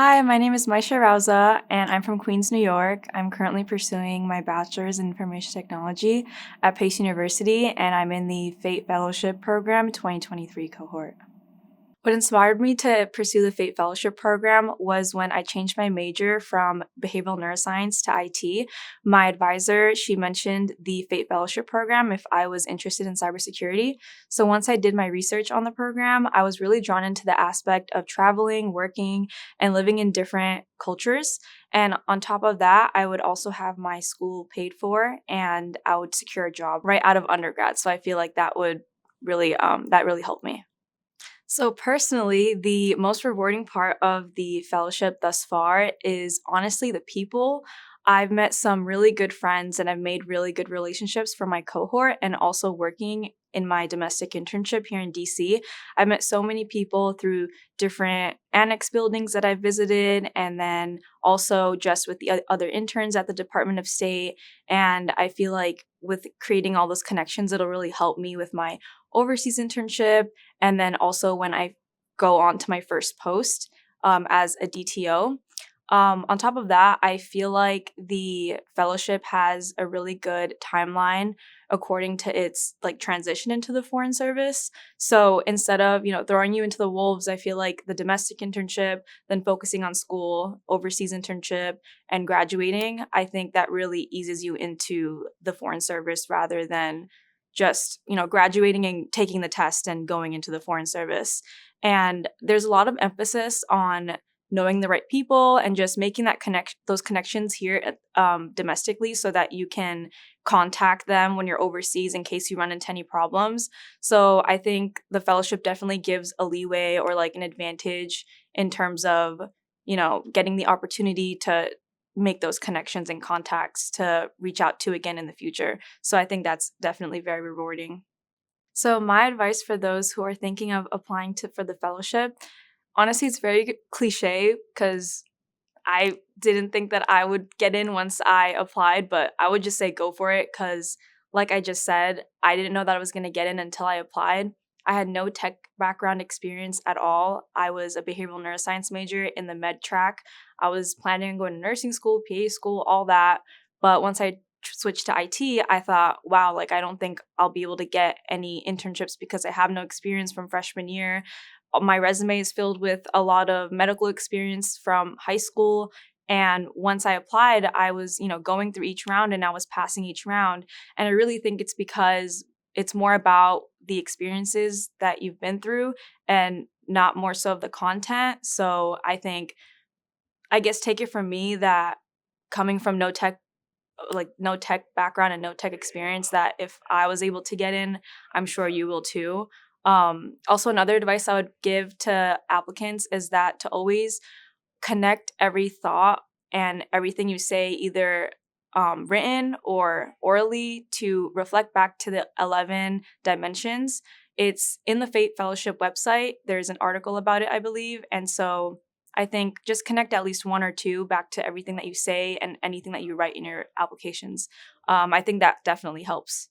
Hi, my name is Maisha and I'm from Queens, New York. I'm currently pursuing my Bachelor's in Information Technology at Pace University, and I'm in the FAIT Fellowship program 2023 cohort. What inspired me to pursue the FAIT Fellowship program was when I changed my major from behavioral neuroscience to IT. My advisor, she mentioned the FAIT Fellowship program if I was interested in cybersecurity. So once I did my research on the program, I was really drawn into the aspect of traveling, working, and living in different cultures. And on top of that, I would also have my school paid for and I would secure a job right out of undergrad. So I feel like that would really help me. So personally, the most rewarding part of the fellowship thus far is honestly the people. I've met some really good friends and I've made really good relationships for my cohort and also working in my domestic internship here in DC. I've met so many people through different annex buildings that I've visited and then also just with the other interns at the Department of State. And I feel like with creating all those connections, it'll really help me with my overseas internship and then also when I go on to my first post as a DTO. On top of that, I feel like the fellowship has a really good timeline according to its like transition into the foreign service. So instead of, throwing you into the wolves, I feel like the domestic internship, then focusing on school, overseas internship, and graduating, I think that really eases you into the foreign service rather than just, graduating and taking the test and going into the foreign service. And there's a lot of emphasis on knowing the right people and just making those connections here domestically so that you can contact them when you're overseas in case you run into any problems. So I think the fellowship definitely gives a leeway or like an advantage in terms of, getting the opportunity to make those connections and contacts to reach out to again in the future. So I think that's definitely very rewarding. So my advice for those who are thinking of applying for the fellowship, honestly, it's very cliche because I didn't think that I would get in once I applied, but I would just say go for it because, like I just said, I didn't know that I was going to get in until I applied. I had no tech background experience at all. I was a behavioral neuroscience major in the med track. I was planning on going to nursing school, PA school, all that. But once I switched to IT, I thought, wow, like I don't think I'll be able to get any internships because I have no experience from freshman year. My resume is filled with a lot of medical experience from high school. And once I applied, I was, going through each round and I was passing each round. And I really think it's because it's more about the experiences that you've been through and not more so of the content. So I guess take it from me that coming from no tech background and no tech experience, that if I was able to get in, I'm sure you will too. Also, another advice I would give to applicants is that to always connect every thought and everything you say, either written or orally, to reflect back to the 11 dimensions. It's in the FAIT Fellowship website. There's an article about it, I believe. And so I think just connect at least one or two back to everything that you say and anything that you write in your applications. I think that definitely helps.